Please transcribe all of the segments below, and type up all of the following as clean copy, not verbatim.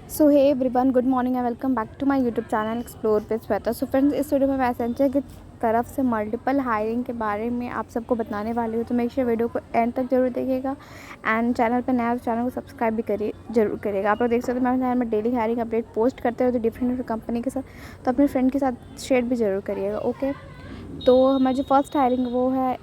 So hey everyone, good morning and welcome back to my YouTube channel explore with Shweta. So friends, इस वीडियो में मैं Accenture की तरफ से मल्टीपल हायरिंग के बारे में आप सबको बताने वाली हूँ। तो मेक श्योर वीडियो को एंड तक जरूर देखिएगा एंड चैनल पर नया चैनल को सब्सक्राइब भी करिए जरूर करिएगा। आप लोग देख सकते हैं मैं चैनल में डेली हायरिंग अपडेट पोस्ट करते रहते डिफरेंट कंपनी के साथ, तो अपने फ्रेंड के साथ शेयर भी जरूर करिएगा। ओके, तो हमारी जो फर्स्ट हायरिंग वो है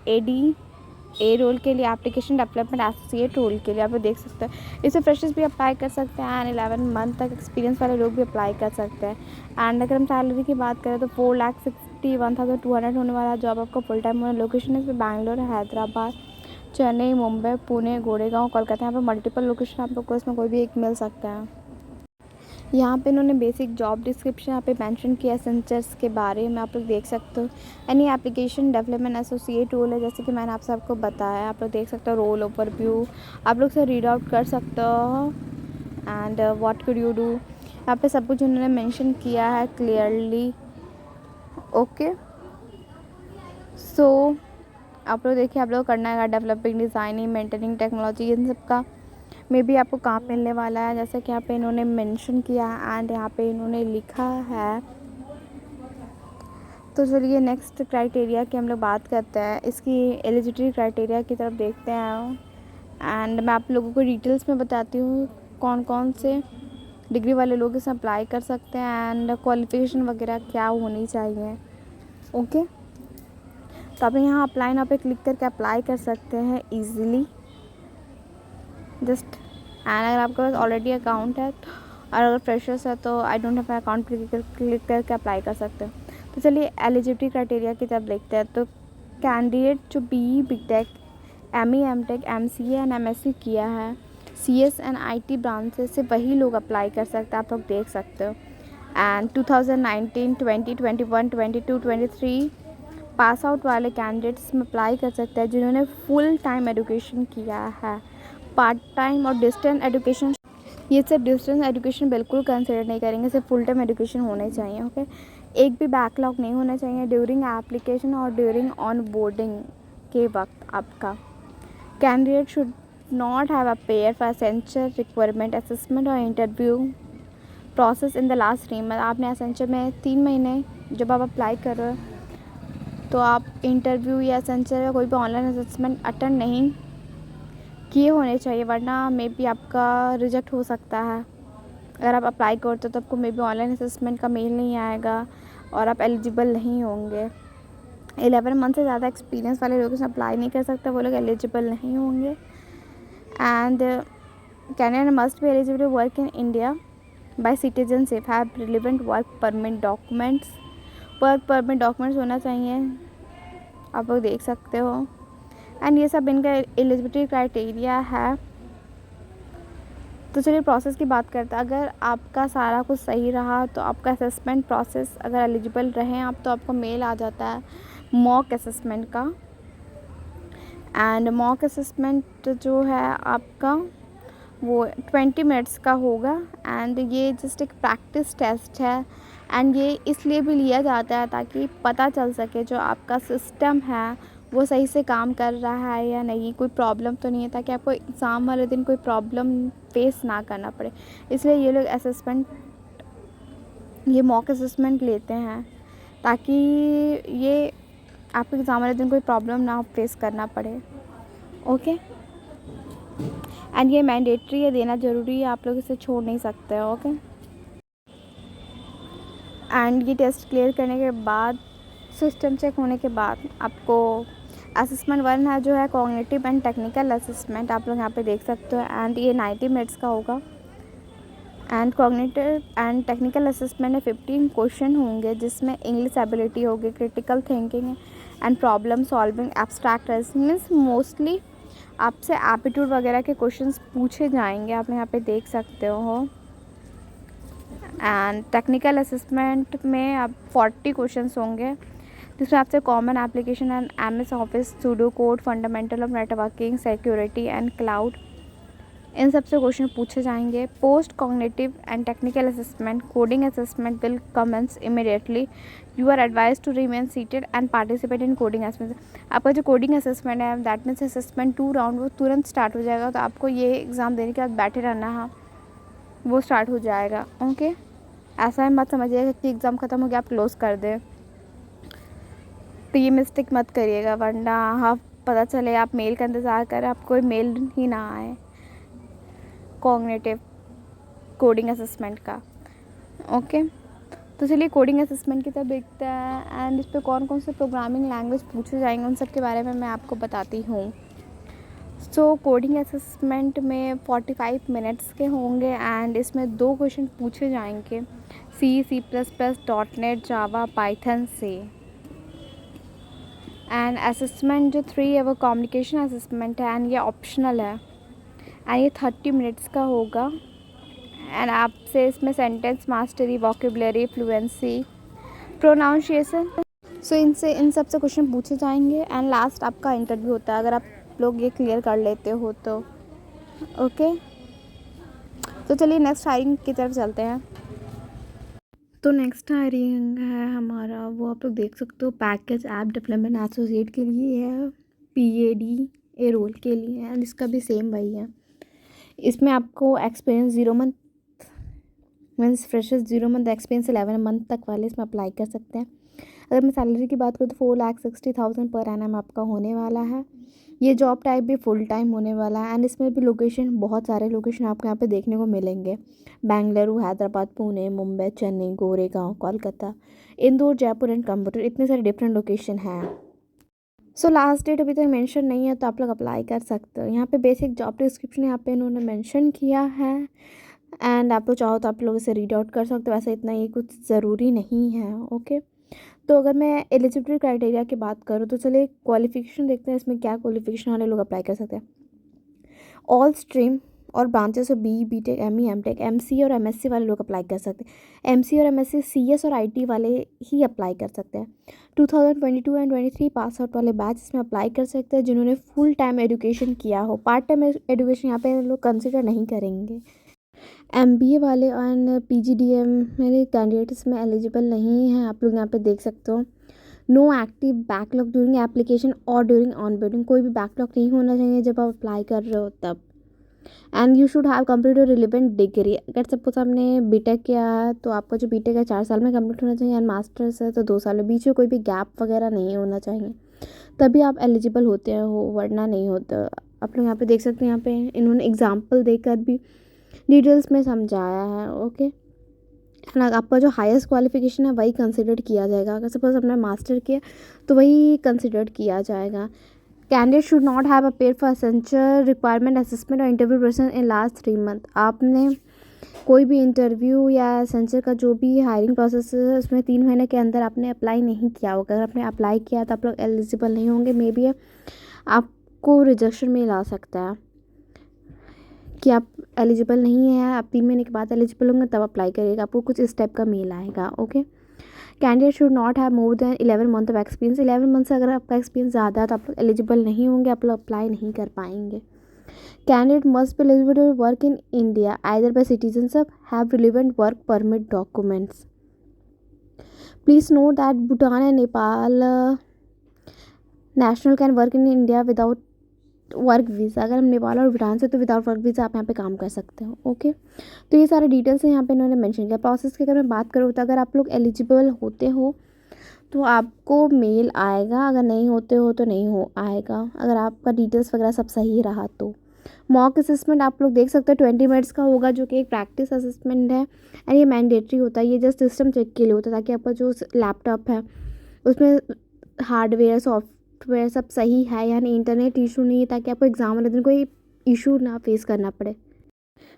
ए रोल के लिए, एप्लीकेशन डेवलपमेंट एसोसिएट रोल के लिए। आप लोग देख सकते हैं इसे फ्रेशर्स भी अप्लाई कर सकते हैं एंड 11 मंथ तक एक्सपीरियंस वाले लोग भी अप्लाई कर सकते हैं। एंड अगर हम सैलरी की बात करें तो 4,61,200 होने वाला जॉब आपका फुल टाइम होना। लोकेशन है बैंगलोर, हैदराबाद, चेन्नई, मुंबई, पुणे, गोरेगांव, कोलकाता। यहाँ पर मल्टीपल लोकेशन आप लोग को इसमें कोई भी एक मिल सकता है। यहाँ पे इन्होंने बेसिक जॉब डिस्क्रिप्शन यहाँ पे मेंशन किया एसेंचर्स के बारे में, आप लोग देख सकते हो। Any application development associate role है, जैसे कि मैंने आप सबको बताया। आप लोग देख सकते हो रोल ओवरव्यू, आप लोग से रीड आउट कर सकते हो। And what could you do, यहाँ पे सब कुछ उन्होंने मेंशन किया है क्लियरली। ओके, सो आप लोग देखिए, आप लोग करना है डेवलपिंग, डिज़ाइनिंग, मेंटेनिंग टेक्नोलॉजी, इन सब का में भी आपको काम मिलने वाला है, जैसे कि यहाँ पे इन्होंने मेंशन किया है एंड यहाँ पे इन्होंने लिखा है। तो चलिए नेक्स्ट क्राइटेरिया की हम लोग बात करते हैं, इसकी एलिजिबिलिटी क्राइटेरिया की तरफ देखते हैं। एंड मैं आप लोगों को डिटेल्स में बताती हूँ कौन कौन से डिग्री वाले लोग इसमें अप्लाई कर सकते हैं एंड क्वालिफिकेशन वगैरह क्या होनी चाहिए। ओके, तो आप यहाँ अप्लाई नाउ पे क्लिक करके अप्लाई कर सकते हैं ईजिली जस्ट। एंड अगर आपके पास ऑलरेडी अकाउंट है और अगर फ्रेशर्स है तो I don't have account click करके अप्लाई कर सकते हैं। तो चलिए एलिजिबिलिटी क्राइटेरिया की तरफ देखते हैं। तो कैंडिडेट जो BE BTech, ME MTech, MCA and MSc किया है, CS एंड IT ब्रांचेस से वही लोग अप्लाई कर सकते हैं, आप लोग देख सकते हो। एंड 2019, 20, 21, 22, 23 पास आउट वाले कैंडिडेट्स में अप्लाई कर सकते हैं जिन्होंने फुल टाइम एजुकेशन किया है। पार्ट टाइम और डिस्टेंस एजुकेशन, ये सब डिस्टेंस एजुकेशन बिल्कुल कंसिडर नहीं करेंगे, सिर्फ फुल टाइम एजुकेशन होने चाहिए। ओके, एक भी बैकलॉग नहीं होना चाहिए ड्यूरिंग एप्लीकेशन और ड्यूरिंग ऑन बोर्डिंग के वक्त आपका। Candidate should not have appear for Accenture requirement assessment और interview process in the last 3 month. आपने एसेंचर में 3 महीने जब आप अप्लाई कर रहे हो तो आप इंटरव्यू या एसेंचर या कोई भी ऑनलाइन असेसमेंट अटेंड नहीं किए होने चाहिए, वरना मे बी आपका रिजेक्ट हो सकता है। अगर आप अप्लाई करते हो तो आपको मे बी ऑनलाइन असेसमेंट का मेल नहीं आएगा और आप एलिजिबल नहीं होंगे। 11 मंथ से ज़्यादा एक्सपीरियंस वाले लोग इसमें अप्लाई नहीं कर सकते, वो लोग एलिजिबल नहीं होंगे। And candidate must be eligible to work in India by citizenship, have relevant work permit documents. Work permit documents होना चाहिए, आप लोग देख सकते हो। एंड ये सब इनका एलिजिबिलिटी क्राइटेरिया है। तो चलिए प्रोसेस की बात करते हैं। अगर आपका सारा कुछ सही रहा तो आपका असेसमेंट प्रोसेस, अगर एलिजिबल रहे आप तो आपको मेल आ जाता है मॉक असेसमेंट का। एंड मॉक असेसमेंट जो है आपका वो 20 मिनट्स का होगा। एंड ये जस्ट एक प्रैक्टिस टेस्ट है एंड ये इसलिए भी लिया जाता है ताकि पता चल सके जो आपका सिस्टम है वो सही से काम कर रहा है या नहीं, कोई प्रॉब्लम तो नहीं है, ताकि आपको एग्ज़ाम वाले दिन कोई प्रॉब्लम फेस ना करना पड़े। इसलिए ये लोग असेसमेंट, ये मॉक असेसमेंट लेते हैं ताकि ये आपको एग्ज़ाम वाले दिन कोई प्रॉब्लम ना फेस करना पड़े। ओके, एंड ये मैंडेटरी है, देना ज़रूरी है, आप लोग इसे छोड़ नहीं सकते हो। ओके, एंड ये टेस्ट क्लियर करने के बाद, सिस्टम चेक होने के बाद आपको असेसमेंट 1 है जो है कॉग्निटिव एंड टेक्निकल असेसमेंट, आप लोग यहाँ पे देख सकते हो। एंड ये 90 मिनट्स का होगा। And cognitive and technical assessment में 15 क्वेश्चन होंगे जिसमें इंग्लिश एबिलिटी होगी, critical thinking and problem solving, abstract reasoning, means mostly आपसे एप्टीट्यूड वगैरह के क्वेश्चंस पूछे जाएंगे, आप यहाँ पे देख सकते हो। एंड टेक्निकल असेसमेंट में अब 40 क्वेश्चंस होंगे जिसमें आपसे common application and MS office, pseudo code, fundamental of networking, security and cloud, इन सब से क्वेश्चन पूछे जाएंगे। Post cognitive and technical assessment, coding assessment will commence immediately, you are advise to remain seated and participate in coding assessment. आपका जो coding assessment है that means assessment 2 round वो तुरंत स्टार्ट हो जाएगा, तो आपको ये एग्ज़ाम देने के बाद बैठे रहना है वो स्टार्ट हो जाएगा। ओके, ऐसा है मत समझिएगा कि एग्ज़ाम ख़त्म हो गया आप क्लोज़ कर दें, तो ये मिस्टेक मत करिएगा, वरना हाँ पता चले आप मेल का इंतज़ार करें, आप कोई मेल ही ना आए कॉग्निटिव कोडिंग असेसमेंट का। ओके, तो चलिए कोडिंग असेसमेंट की तरफ देखते हैं, एंड इस पर कौन कौन से प्रोग्रामिंग लैंग्वेज पूछे जाएंगे उन सब के बारे में मैं आपको बताती हूँ। सो कोडिंग असेसमेंट में 45 मिनट्स के होंगे, एंड इसमें 2 क्वेश्चन पूछे जाएंगे, C++, .NET, जावा, पाइथन से। एंड असेसमेंट जो 3 है वो कम्युनिकेशन असेसमेंट है, एंड ये ऑप्शनल है, एंड ये 30 मिनट्स का होगा। एंड आपसे इसमें sentence mastery, vocabulary, fluency, pronunciation, so इन सब से क्वेश्चन पूछे जाएंगे, एंड लास्ट आपका इंटरव्यू होता है अगर आप लोग ये क्लियर कर लेते हो तो। ओके, तो चलिए नेक्स्ट हायरिंग की तरफ चलते हैं। तो नेक्स्ट हायरिंग है हमारा, वो आप लोग देख सकते हो, पैकेज ऐप डेवलपमेंट एसोसिएट के लिए है, PAD ए रोल के लिए है, एंड इसका भी सेम वही है। इसमें आपको experience 0 month means freshers 0 month experience 11 month तक वाले इसमें अप्लाई कर सकते हैं। अगर मैं सैलरी की बात करूँ तो 4,60,000 पर एनम आपका होने वाला है। ये जॉब टाइप भी फुल टाइम होने वाला है, एंड इसमें भी लोकेशन, बहुत सारे लोकेशन आपको यहाँ पे देखने को मिलेंगे। बेंगलुरु, हैदराबाद, पुणे, मुंबई, चेन्नई, गोरेगांव, कोलकाता, इंदौर, जयपुर एंड कंप्यूटर, इतने सारे डिफरेंट लोकेशन हैं। सो लास्ट डेट अभी तक मेंशन नहीं है, तो आप लोग अप्लाई कर सकते हो। यहाँ पे बेसिक जॉब डिस्क्रिप्शन यहाँ पे इन्होंने मेंशन किया है, एंड आप लोग चाहो तो आप लोग इसे रीड आउट कर सकते हो, वैसे इतना ये कुछ ज़रूरी नहीं है। ओके, तो अगर मैं एलिजिबिलिटी क्राइटेरिया की बात करूँ तो चलिए क्वालिफिकेशन देखते हैं, इसमें क्या क्वालिफिकेशन वाले लोग अप्लाई कर सकते हैं। ऑल स्ट्रीम और branches of BTech, ME, MTech, MCA और MSc वाले लोग अप्लाई कर सकते हैं। MCA और MSc CS और IT वाले ही अप्लाई कर सकते हैं। 2022 एंड 23 पास आउट वाले बैच इसमें अप्लाई कर सकते हैं जिन्होंने फुल टाइम एजुकेशन किया हो। पार्ट टाइम एजुकेशन यहाँ पे लोग कंसिडर नहीं करेंगे। MBA वाले एंड PGDM वाले कैंडिडेट इसमें एलिजिबल नहीं हैं, आप लोग यहाँ पे देख सकते हो। No active backlog during application और ड्यूरिंग ऑनबोर्डिंग, कोई भी बैकलॉग नहीं होना चाहिए जब आप अप्लाई कर रहे हो तब। And you should have completed relevant degree, अगर सपोज आपने BTech किया है तो आपका जो BTech है 4 साल में कंप्लीट होना चाहिए, एंड मास्टर्स है तो 2 साल में, बीच में कोई भी गैप वगैरह नहीं होना चाहिए, तभी आप एलिजिबल होते हो, वरना नहीं होते। आप लोग यहाँ पे देख सकते हैं, यहाँ पे इन्होंने एग्जाम्पल देकर भी डिटेल्स में समझाया है। ओके, आपका जो हाईएस्ट क्वालिफिकेशन है वही कंसिडर किया जाएगा। अगर सपोज आपने मास्टर किया तो वही कंसिडर किया जाएगा। Candidate should not have appear for essential requirement assessment और interview process in last 3 month. आपने कोई भी इंटरव्यू या एसेंशियल का जो भी हायरिंग प्रोसेस है उसमें 3 महीने के अंदर आपने अप्लाई नहीं किया होगा। अगर आपने अप्लाई किया तो आप लोग एलिजिबल नहीं होंगे, मे बी आपको रिजेक्शन मेल आ सकता है कि आप एलिजिबल नहीं है, आप 3 महीने के बाद एलिजिबल होंगे तब अप्लाई करिएगा, आपको कुछ इस टाइप का मेल आएगा। Okay, candidate should not have more than 11 month of experience. 11 month से अगर आपका एक्सपीरियंस ज़्यादा है तो आप लोग एलिजिबल नहीं होंगे, आप लोग अप्लाई नहीं कर पाएंगे। Candidate must be eligible to work in India either by citizenship, have relevant work permit documents. Please note that Bhutan and Nepal national can work in India without work visa. अगर हम नेपाल और भूटान से तो विदाउट वर्क वीज़ा आप यहाँ पे काम कर सकते हो। ओके, तो ये सारे डिटेल्स हैं यहाँ पे इन्होंने मेंशन किया। प्रोसेस की अगर मैं बात करूँ तो अगर आप लोग एलिजिबल होते हो तो आपको मेल आएगा, अगर नहीं होते हो तो नहीं हो आएगा, अगर आपका डिटेल्स वगैरह सब सही रहा तो। मॉक असेसमेंट आप लोग देख सकते हो 20 मिनट्स का होगा, जो कि एक प्रैक्टिस असेसमेंट है, एंड ये मैंडेटरी होता है। ये जस्ट सिस्टम चेक के लिए होता है ताकि आपका जो लैपटॉप है उसमें हार्डवेयर सॉफ्टवेयर सब सही है, यानी इंटरनेट इशू नहीं है, ताकि आपको एग्जाम वाले दिन कोई इशू ना फेस करना पड़े।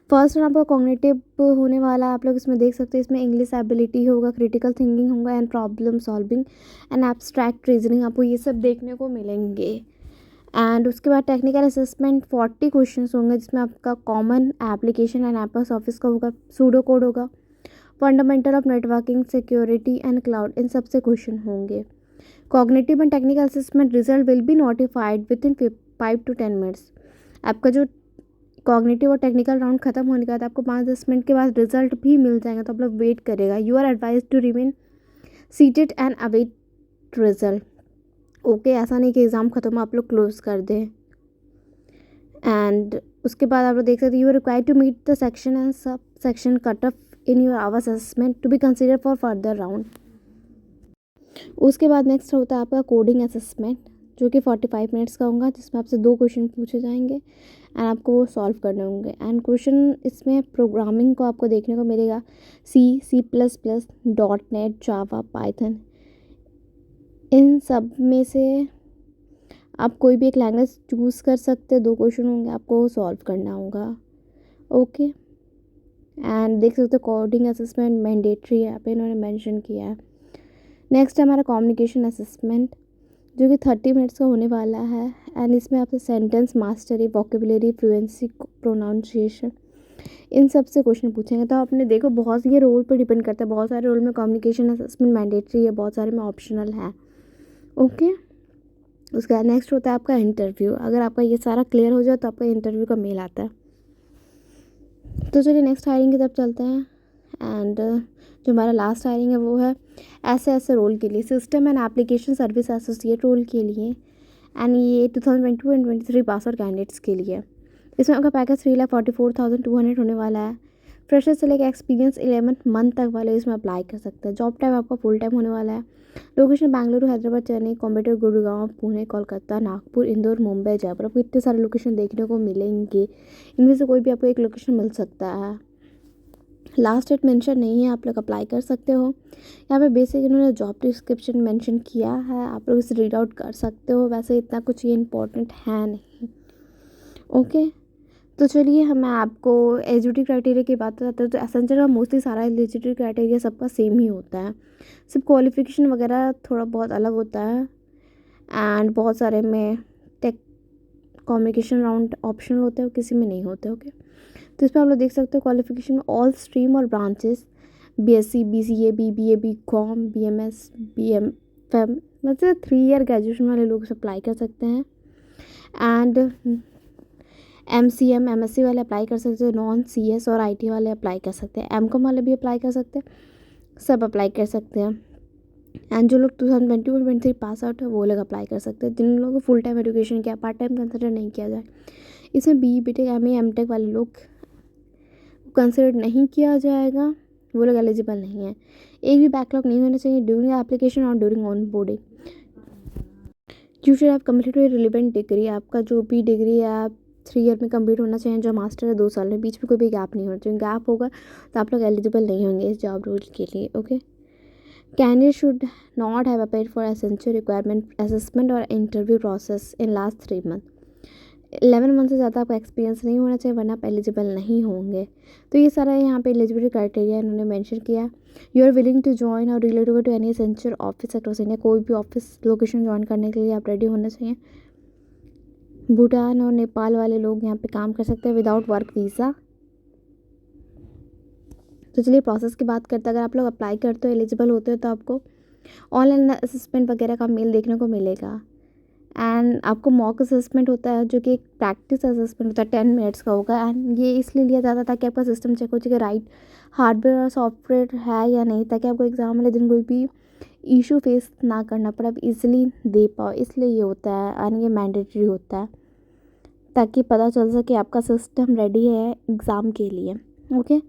फर्स्ट आपका कॉग्निटिव होने वाला, आप लोग इसमें देख सकते हैं, इसमें इंग्लिश एबिलिटी होगा, क्रिटिकल थिंकिंग होगा, and problem solving and abstract reasoning, आपको ये सब देखने को मिलेंगे। एंड उसके बाद टेक्निकल असेसमेंट 40 क्वेश्चंस होंगे, जिसमें आपका common application and MS office का होगा, सूडो कोड होगा, fundamental of networking, security and cloud, इन सब से क्वेश्चन होंगे। Cognitive and technical assessment result will be notified within 5 to 10 minutes. आपका जो कॉग्निटिव और टेक्निकल राउंड खत्म होने के बाद आपको 5-10 मिनट के बाद रिजल्ट भी मिल जाएगा, तो आप लोग वेट करेगा। You are advise to remain seated and await result. Okay, ऐसा नहीं कि एग्ज़ाम खत्म आप लोग क्लोज कर दें। एंड उसके बाद आप लोग देख सकते हैं, you are required to meet the section and sub section cut off in your hours assessment to be considered for further round. उसके बाद नेक्स्ट होता है आपका कोडिंग असेसमेंट, जो कि 45 मिनट्स का होगा, जिसमें आपसे 2 क्वेश्चन पूछे जाएंगे एंड आपको वो सॉल्व करने होंगे। एंड क्वेश्चन इसमें प्रोग्रामिंग को आपको देखने को मिलेगा C++, .NET, जावा, पाइथन। इन सब में से आप कोई भी एक लैंग्वेज चूज़ कर सकते हैं। 2 क्वेश्चन होंगे, आपको सॉल्व करना होगा। ओके, एंड देख सकते हो कोडिंग असेसमेंट मैंडेटरी है, यहाँ पे इन्होंने मेंशन किया है। नेक्स्ट है हमारा कम्युनिकेशन असेसमेंट, जो कि 30 मिनट्स का होने वाला है एंड इसमें आपसे sentence mastery, vocabulary, fluency, pronunciation, इन सब से क्वेश्चन पूछेंगे। तो आपने देखो बहुत ये रोल पर डिपेंड करता है, बहुत सारे रोल में कम्युनिकेशन असेसमेंट मैंडेटरी है, बहुत सारे में ऑप्शनल है। ओके, उसके बाद नेक्स्ट होता है आपका इंटरव्यू। अगर आपका ये सारा क्लियर हो जाए तो आपका इंटरव्यू का मेल आता है। तो चलिए नेक्स्ट हायरिंग की तरफ चलते हैं। एंड जो हमारा लास्ट हायरिंग है वो है ऐसे रोल के लिए, system and application service associate role के लिए, एंड ये 2022 एंड 23 पास आउट कैंडिडेट्स के लिए। इसमें आपका पैकेज 3,44,200 होने वाला है। फ्रेशर से लेकर एक्सपीरियंस 11 मंथ तक वाले इसमें अप्लाई कर सकते हैं। जॉब टाइम आपका फुल टाइम होने वाला है। लोकेशन बेंगलुरु, हैदराबाद, चेन्नई, कोयम्बटूर, गुड़गांव, पुणे, कोलकाता, नागपुर, इंदौर, मुंबई, जयपुर। आपको इतने सारे लोकेशन देखने को मिलेंगे, इनमें से कोई भी आपको एक लोकेशन मिल सकता है। लास्ट डेट मेंशन नहीं है, आप लोग अप्लाई कर सकते हो। यहाँ पे बेसिक इन्होंने जॉब डिस्क्रिप्शन मेंशन किया है, आप लोग इसे रीड आउट कर सकते हो। वैसे इतना कुछ ये इम्पोर्टेंट है नहीं। ओके, तो चलिए मैं आपको एलिजिबिलिटी क्राइटेरिया की बात बताते हैं। तो एसेंशियल का मोस्टली सारा एलिजिबिलिटी क्राइटेरिया सबका सेम ही होता है, सिर्फ क्वालिफिकेशन वगैरह थोड़ा बहुत अलग होता है। एंड बहुत सारे में टेक कम्युनिकेशन राउंड ऑप्शनल होते हैं, किसी में नहीं होते। ओके, तो इसमें आप लोग देख सकते हो क्वालिफिकेशन में ऑल स्ट्रीम और branches, BSc, BCA, BBA, BCom, BMS, BFM, मतलब 3 ईयर ग्रेजुएशन वाले लोग अप्लाई कर सकते हैं। एंड MCM, MSc वाले अप्लाई कर सकते हैं। नॉन CS और IT वाले अप्लाई कर सकते हैं। MCom वाले भी अप्लाई कर सकते हैं, सब अप्लाई कर सकते हैं। एंड जो लोग 2022-23 पास आउट है वो लोग अप्लाई कर सकते हैं। जिन लोगों को फुल टाइम एजुकेशन किया, पार्ट टाइम कंसिडर नहीं किया जाए। इसमें BE, BTech, MA, MTech वाले लोग कंसिडर नहीं किया जाएगा, वो लोग एलिजिबल नहीं है। एक भी बैकलॉग नहीं होना चाहिए ड्यूरिंग एप्लीकेशन और during on boarding. You should have completed relevant degree, आपका जो भी डिग्री है आप 3 ईयर में कंप्लीट होना चाहिए। जो मास्टर है 2 साल में, बीच में कोई भी गैप नहीं होना चाहिए। गैप होगा तो आप लोग एलिजिबल नहीं होंगे इस जॉब रोल के लिए। Okay, candidate should not have appeared for essential requirement assessment और interview process in last 3 month. 11 month से ज़्यादा आपका एक्सपीरियंस नहीं होना चाहिए, वरना आप एलिजिबल नहीं होंगे। तो ये सारा यहाँ पे एलिजिबिलिटी क्राइटेरिया इन्होंने मेंशन किया। You are willing to join और related to any essential office across India, कोई भी ऑफिस लोकेशन ज्वाइन करने के लिए आप रेडी होना चाहिए। भूटान और नेपाल वाले लोग यहाँ पे काम कर सकते हैं विदाउट वर्क वीज़ा। तो चलिए प्रोसेस की बात करते हैं। अगर आप लोग अप्लाई करते हो, एलिजिबल होते हो, तो आपको ऑनलाइन असेसमेंट वगैरह का मेल देखने को मिलेगा। एंड आपको मॉक असेसमेंट होता है, जो कि एक प्रैक्टिस असेसमेंट होता है, 10 मिनट्स का होगा। एंड ये इसलिए लिया जाता है ताकि आपका सिस्टम चेक हो जाए कि राइट हार्डवेयर और सॉफ्टवेयर है या नहीं, ताकि आपको एग्जाम वाले दिन कोई भी इशू फेस ना करना पड़े, आप इजीली दे पाओ। इसलिए ये होता है एंड ये मैंडेटरी होता है, ताकि पता चल सके आपका सिस्टम रेडी है एग्ज़ाम के लिए। ओके,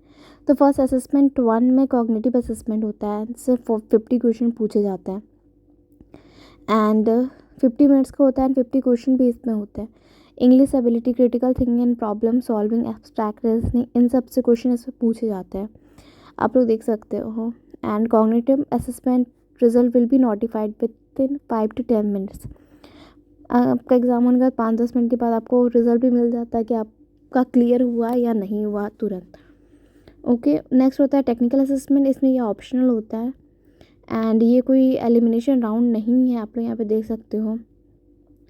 तो फर्स्ट असेसमेंट 1 में कॉग्निटिव असेसमेंट होता है, सिर्फ 50 क्वेश्चन पूछे जाते हैं एंड 50 मिनट्स का होता है एंड 50 क्वेश्चन भी इसमें होते हैं। English ability, critical thinking and problem solving, abstract reasoning, इन सब से क्वेश्चन इसमें पूछे जाते हैं, आप लोग देख सकते हो। And cognitive assessment result will be notified within 5 to 10 minutes. आपका एग्ज़ाम होने के बाद 5-10 मिनट के बाद आपको रिजल्ट भी मिल जाता है कि आपका क्लियर हुआ या नहीं हुआ तुरंत। ओके, नेक्स्ट होता है टेक्निकल असेसमेंट। इसमें ये ऑप्शनल होता है एंड ये कोई एलिमिनेशन राउंड नहीं है, आप लोग यहाँ पे देख सकते हो।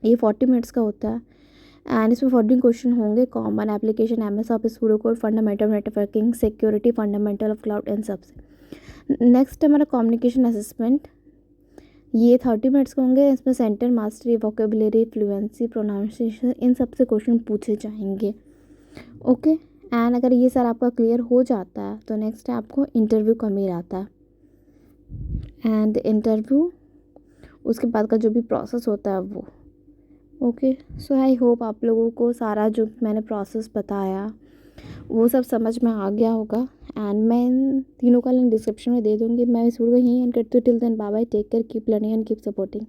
ये 40 मिनट्स का होता है एंड इसमें 14 क्वेश्चन होंगे। Common application, MS office, pseudo code, fundamental networking, security, fundamental of cloud, इन सब से। नेक्स्ट हमारा कम्युनिकेशन असेसमेंट, ये 30 मिनट्स के होंगे। इसमें sentence mastery, vocabulary, fluency, pronunciation, इन सब से क्वेश्चन पूछे जाएंगे। ओके, एंड अगर ये सारा आपका क्लियर हो जाता है तो नेक्स्ट है आपको इंटरव्यू का मेल आता है। एंड इंटरव्यू उसके बाद का जो भी प्रोसेस होता है वो। ओके, सो आई होप आप लोगों को सारा जो मैंने प्रोसेस बताया वो सब समझ में आ गया होगा। एंड मैं इन तीनों का लिंक डिस्क्रिप्शन में दे दूँगी। मैं इस वीडियो को यहीं एंड करती हूँ। Till then bye bye, take care, keep learning and keep supporting.